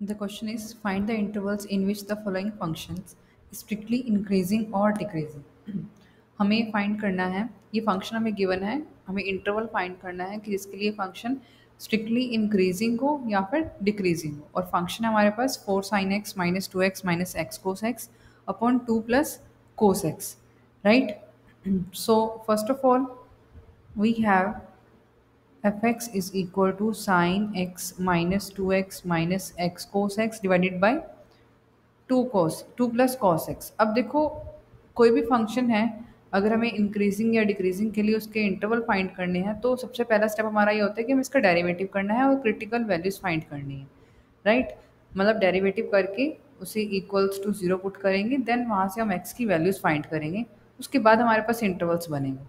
The question is find the intervals in which the following functions strictly increasing or decreasing. हमें find करना है, ये function हमें given है, हमें इंटरवल फाइंड करना है कि जिसके लिए फंक्शन स्ट्रिक्टली इंक्रीजिंग हो या फिर डिक्रीजिंग हो। और फंक्शन है हमारे पास 4 sin x minus 2x minus x cos x upon 2 plus cos x, right. So first of all we have fx is equal to sin x minus 2x minus x cos x divided by 2 plus cos x। अब देखो कोई भी function है, अगर हमें increasing या decreasing के लिए उसके इंटरवल फाइंड करने हैं तो सबसे पहला स्टेप हमारा ये होता है कि हमें इसका डेरिवेटिव करना है और क्रिटिकल वैल्यूज फाइंड करनी है, राइट। मतलब डेरिवेटिव करके उसे इक्वल्स टू ज़ीरो पुट करेंगे, देन वहाँ से हम एक्स की वैल्यूज़ फाइंड करेंगे, उसके बाद हमारे पास इंटरवल्स बनेंगे,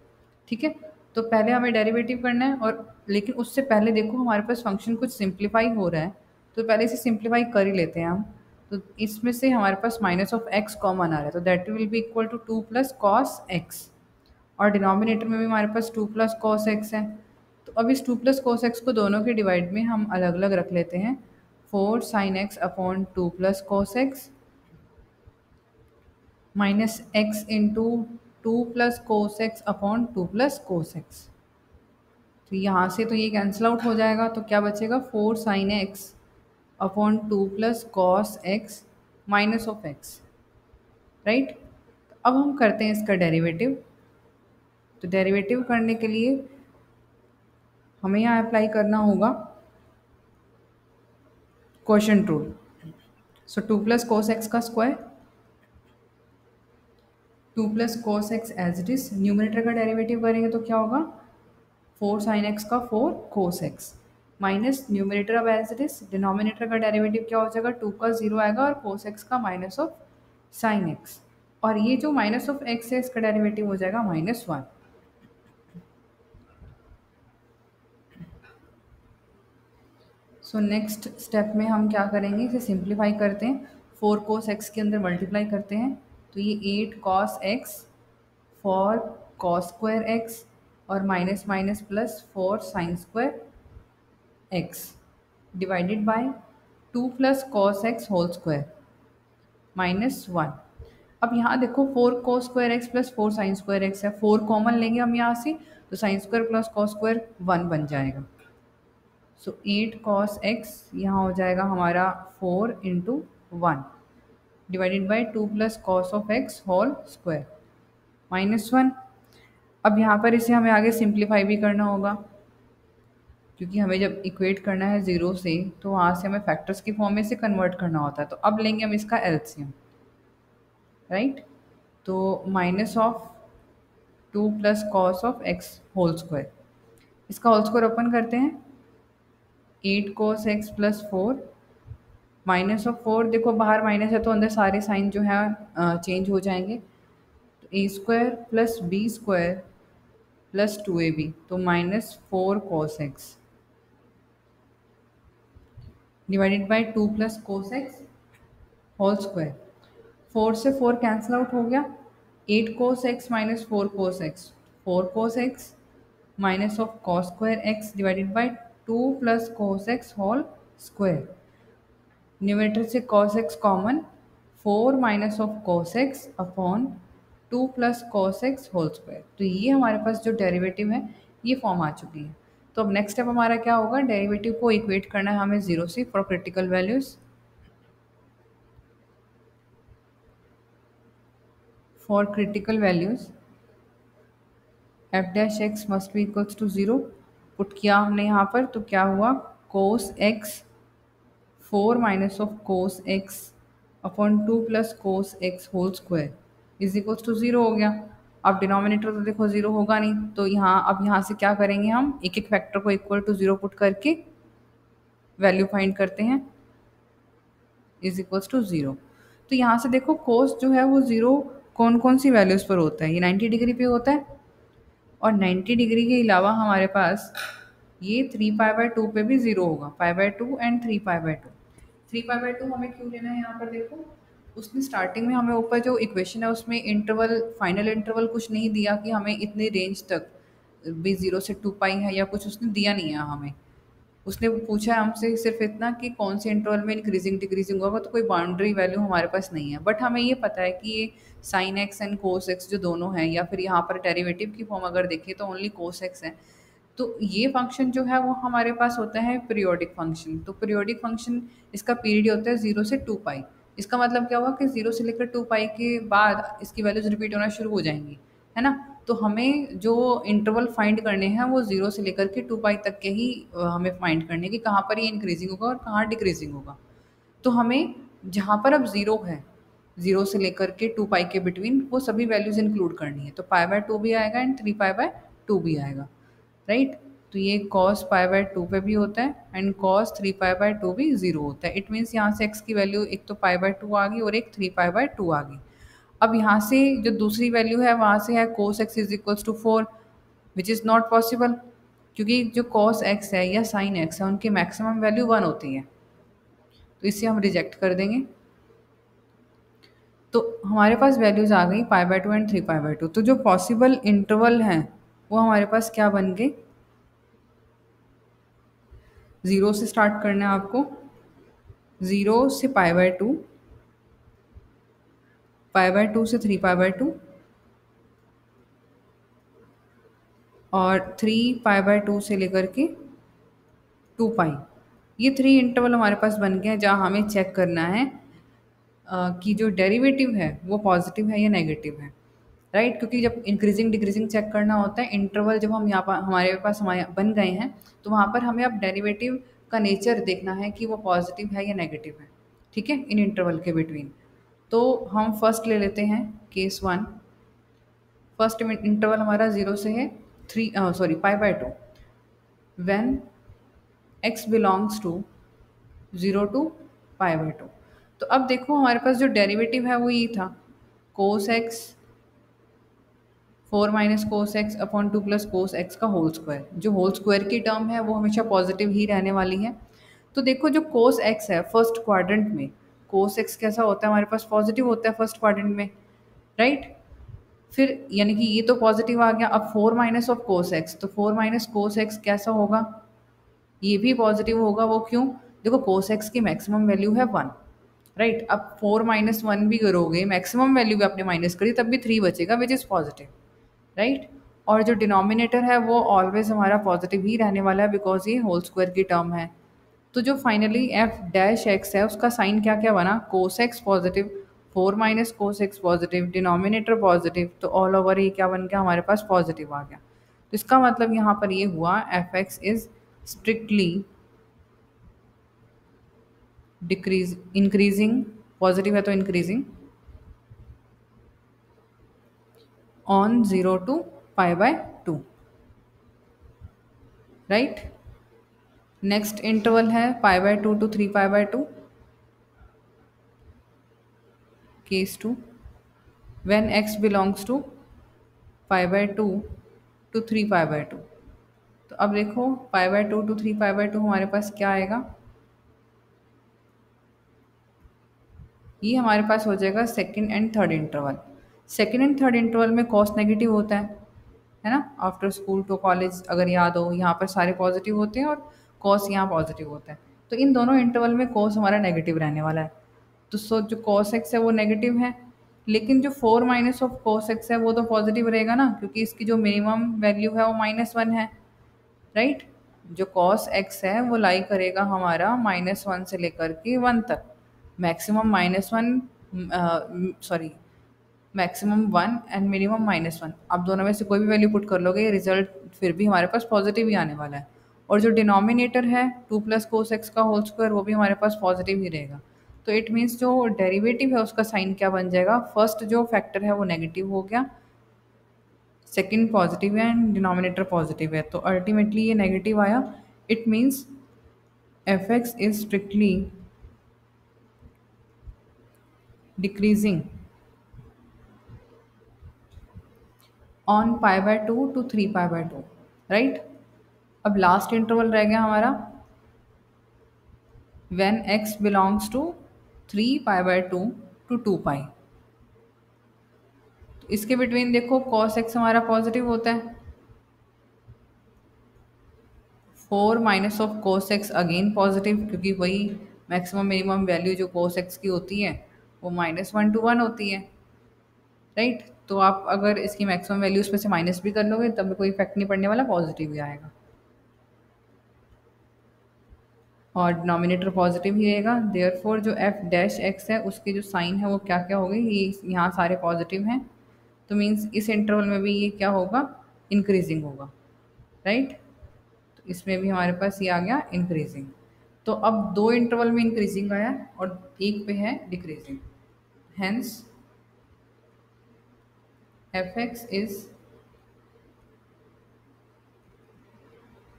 ठीक है। तो पहले हमें डेरिवेटिव करना है, और लेकिन उससे पहले देखो हमारे पास फंक्शन कुछ सिंप्लीफाई हो रहा है, तो पहले इसे सिंप्लीफाई कर ही लेते हैं हम। तो इसमें से हमारे पास माइनस ऑफ एक्स कॉमन आ रहा है, तो that will be equal to 2 plus cos x, और डिनोमिनेटर में भी हमारे पास 2 प्लस कॉस एक्स है। तो अब इस 2 प्लस कॉस एक्स को दोनों के डिवाइड में हम अलग अलग रख लेते हैं, 4 sine x upon 2 plus cos x minus x into 2 plus cos x upon 2 plus cos x. तो यहाँ से तो ये कैंसिल आउट हो जाएगा, तो क्या बचेगा 4 sine x upon 2 plus cos x minus of x, right. अब हम करते हैं इसका डेरिवेटिव। तो डेरिवेटिव करने के लिए हमें यहाँ अप्लाई करना होगा quotient rule. So 2 plus cos x का square, 2 plus cos x as it is, numerator का डेरिवेटिव करेंगे तो क्या होगा 4 साइन एक्स का 4 कोस एक्स माइनस न्यूमरेटर अब एज इट इज, डिनोमिनेटर का डेरिवेटिव क्या हो जाएगा 2 का 0 आएगा और कोस एक्स का माइनस ऑफ साइन एक्स, और ये जो माइनस ऑफ एक्स है इसका डेरिवेटिव हो जाएगा -1। सो नेक्स्ट स्टेप में हम क्या करेंगे, इसे सिंप्लीफाई करते हैं, 4 कोस एक्स के अंदर मल्टीप्लाई करते हैं, तो ये 8 cos x four cos square x और minus minus plus 4 sine square x divided by 2 plus cos x whole square -1। अब यहाँ देखो 4 cos square x plus 4 sine square x है, 4 कॉमन लेंगे हम यहाँ से, तो sine square plus cos square 1 बन जाएगा। सो 8 कॉस एक्स यहाँ हो जाएगा हमारा 4 into 1 divided by 2 plus cos of x whole square -1। अब यहाँ पर इसे हमें आगे सिंप्लीफाई भी करना होगा, क्योंकि हमें जब इक्वेट करना है ज़ीरो से तो वहाँ से हमें फैक्टर्स की फॉर्म में से कन्वर्ट करना होता है। तो अब लेंगे हम इसका एलसीएम, राइट। तो minus of 2 plus cos of x whole square, इसका होल स्क्वायर ओपन करते हैं, 8 cos x plus 4 minus of 4, देखो बाहर माइनस है तो अंदर सारे साइन जो है चेंज हो जाएंगे, तो a square plus b square plus 2ab, तो -4 cos x divided by 2 plus cos x whole square. 4 से 4 कैंसिल आउट हो गया, 8 cos x minus 4 cos x, 4 cos x minus of cos square x divided by 2 plus cos x whole square. Numerator से cos x common, 4 minus of cos x upon 2 plus cos x whole square. तो ये हमारे पास जो derivative है ये form आ चुकी है। तो अब नेक्स्ट स्टेप हमारा क्या होगा, डेरिवेटिव को इक्वेट करना है हमें ज़ीरो से for critical values. For critical values f dash x must be equals to zero, put किया हमने यहाँ पर, तो क्या हुआ cos x 4 minus of cos x upon 2 plus cos x whole square is equals to zero हो गया। अब डिनोमिनेटर तो देखो ज़ीरो होगा नहीं, तो यहाँ अब यहाँ से क्या करेंगे, हम एक एक फैक्टर को इक्वल टू ज़ीरो पुट करके वैल्यू फाइंड करते हैं इज इक्वल्स टू ज़ीरो। तो यहाँ से देखो कोस जो है वो ज़ीरो कौन कौन सी वैल्यूज़ पर होता है, ये 90 डिग्री पे होता है, और 90 डिग्री के अलावा हमारे पास ये 3π/2 पे भी ज़ीरो होगा, π/2 एंड 3π/2। 3π/2 हमें क्यों लेना है, यहाँ पर देखो उसने स्टार्टिंग में हमें ऊपर जो इक्वेशन है उसमें इंटरवल फाइनल इंटरवल कुछ नहीं दिया कि हमें इतने रेंज तक भी 0 से 2π है या कुछ, उसने दिया नहीं है हमें। उसने पूछा है हमसे सिर्फ इतना कि कौन से इंटरवल में इंक्रीजिंग डिक्रीजिंग होगा, तो कोई बाउंड्री वैल्यू हमारे पास नहीं है, बट हमें ये पता है कि ये sine x and cos x जो दोनों हैं, या फिर यहाँ पर डेरिवेटिव की फॉर्म अगर देखें तो ओनली कोस एक्स है। तो ये फंक्शन जो है वो हमारे पास होता है पीरियोडिक फंक्शन। तो पीरियोडिक फंक्शन इसका पीरियड होता है 0 से 2 पाई। इसका मतलब क्या हुआ कि 0 से लेकर 2 पाई के बाद इसकी वैल्यूज रिपीट होना शुरू हो जाएंगी, है ना। तो हमें जो इंटरवल फाइंड करने हैं वो 0 से लेकर के 2 पाई तक के ही हमें फाइंड करने कि कहाँ पर ये इंक्रीजिंग होगा और कहाँ डिक्रीजिंग होगा। तो हमें जहाँ पर अब ज़ीरो है, 0 से लेकर के 2 पाई के बिटवीन, वो सभी वैल्यूज इंक्लूड करनी है। तो पाई/2 भी आएगा एंड 3 पाई/2 भी आएगा, राइट। तो ये कॉस पाई/2 पे भी होता है एंड कॉस 3 पाई/2 भी 0 होता है। इट मीन्स यहाँ से एक्स की वैल्यू एक तो पाई/2 आ गई और एक 3 पाई/2 आ गई। अब यहाँ से जो दूसरी वैल्यू है वहाँ से है cos x is equals to 4, which is not possible, क्योंकि जो कॉस एक्स है या साइन एक्स है उनकी मैक्सिमम वैल्यू 1 होती है, तो इसे हम रिजेक्ट कर देंगे। तो हमारे पास वैल्यूज आ गई पाई/2 एंड 3 पाई/2। तो जो पॉसिबल इंटरवल हैं वो हमारे पास क्या बन गए, 0 से स्टार्ट करना है आपको, 0 से पाई/2, पाई/2 से 3 पाई/2 और 3 पाई/2 से लेकर के 2 पाई। ये 3 इंटरवल हमारे पास बन गए हैं जहाँ हमें चेक करना है कि जो डेरिवेटिव है वो पॉजिटिव है या नेगेटिव है, राइट। क्योंकि जब इंक्रीजिंग डिक्रीजिंग चेक करना होता है, इंटरवल जब हम यहाँ पर हमारे पास हमारे बन गए हैं तो वहाँ पर हमें अब डेरिवेटिव का नेचर देखना है कि वो पॉजिटिव है या नेगेटिव है, ठीक है, इन इंटरवल के बिटवीन। तो हम फर्स्ट ले लेते हैं केस 1। फर्स्ट इंटरवल हमारा 0 से है pi by two, when x belongs to 0 to pi by two. तो अब देखो हमारे पास जो डेरिवेटिव है वो ये था, कोस x 4 - cos x/2 + cos x का होल स्क्वायर। जो होल स्क्वायर की टर्म है वो हमेशा पॉजिटिव ही रहने वाली है। तो देखो जो कोस एक्स है फर्स्ट क्वाड्रेंट में, कोस एक्स कैसा होता है हमारे पास, पॉजिटिव होता है फर्स्ट क्वाड्रेंट में, राइट। फिर यानी कि ये तो पॉजिटिव आ गया। अब 4 - कोस एक्स, तो 4 - कोस एक्स कैसा होगा, ये भी पॉजिटिव होगा। वो क्यों, देखो कोस एक्स की मैक्सिमम वैल्यू है 1, राइट। अब 4 - 1 भी करोगे, मैक्सिमम वैल्यू भी आपने माइनस करी, तब भी 3 बचेगा विच इज़ पॉजिटिव, राइट। और जो डिनोमिनेटर है वो ऑलवेज हमारा पॉजिटिव ही रहने वाला है बिकॉज ये होल स्क्वायर की टर्म है। तो जो फाइनली f' है उसका साइन क्या क्या बना, cos x positive, 4 - cos x positive, denominator positive, तो ऑल ओवर ये क्या बन गया हमारे पास, पॉजिटिव आ गया। तो इसका मतलब यहाँ पर ये हुआ f(x) is strictly decrease increasing, positive है तो increasing, on 0 to pi by two, right. Next interval है pi by two to 3 pi by two, case 2, when x belongs to pi by two to 3 pi by two. तो अब देखो पाई/2 to 3 पाई/2 हमारे पास क्या आएगा, ये हमारे पास हो जाएगा second and third interval. Second and third interval में कॉस नेगेटिव होता है ना। आफ्टर स्कूल टू कॉलेज अगर याद हो, यहाँ पर सारे पॉजिटिव होते हैं और कॉस यहाँ पॉजिटिव होता है। तो इन दोनों इंटरवल में कॉस हमारा नेगेटिव रहने वाला है। तो जो कॉस एक्स है वो नेगेटिव है, लेकिन जो 4 - कोस एक्स है वो तो पॉजिटिव रहेगा ना, क्योंकि इसकी जो मिनिमम वैल्यू है वो -1 है, राइट। जो कॉस एक्स है वो लाई करेगा हमारा -1 से लेकर के 1 तक, maximum -1, sorry maximum 1 and minimum -1। आप दोनों में से कोई भी वैल्यू पुट कर लोगे, रिजल्ट फिर भी हमारे पास पॉजिटिव ही आने वाला है। और जो डिनोमिनेटर है 2 + कोस एक्स का होल स्क्वायर, वो भी हमारे पास पॉजिटिव ही रहेगा। तो इट मीन्स जो डेरिवेटिव है उसका साइन क्या बन जाएगा, फर्स्ट जो फैक्टर है वो नेगेटिव हो गया, सेकेंड पॉजिटिव है एंड डिनोमिनेटर पॉजिटिव है, तो अल्टीमेटली ये नेगेटिव आया। It means f(x) is strictly decreasing on pi by two to 3 pi by two, right. अब लास्ट इंटरवल रह गया हमारा when x belongs to 3 pi by two to 2 pi. तो इसके बिटवीन देखो cos x हमारा पॉजिटिव होता है, 4 minus of cos x again positive, क्योंकि वही मैक्सिमम मिनिमम वैल्यू जो कोस एक्स की होती है वो -1 to 1 होती है, राइट। तो आप अगर इसकी मैक्सिमम वैल्यू उसमें से माइनस भी कर लोगे तब भी कोई इफेक्ट नहीं पड़ने वाला, पॉजिटिव ही आएगा और डिनोमिनेटर पॉजिटिव ही रहेगा। देयरफॉर जो एफ डैश एक्स है उसकी जो साइन है वो क्या क्या हो गई, ये यहाँ सारे पॉजिटिव हैं, तो मीन्स इस इंटरवल में भी ये क्या होगा, इंक्रीजिंग होगा, राइट। तो इसमें भी हमारे पास ये आ गया इंक्रीजिंग। तो अब दो इंटरवल में इंक्रीजिंग आया और एक पे है decreasing, hence F x is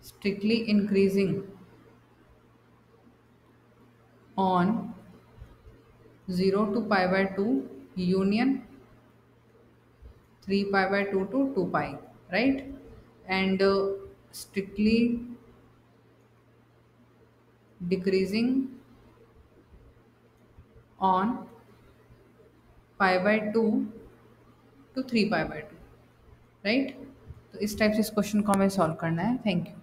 strictly increasing on 0 to π/2 union 3π/2 to 2π, right, and strictly decreasing on π/2 to 3π/2, right. तो इस टाइप से इस क्वेश्चन को हमें सॉल्व करना है। Thank you.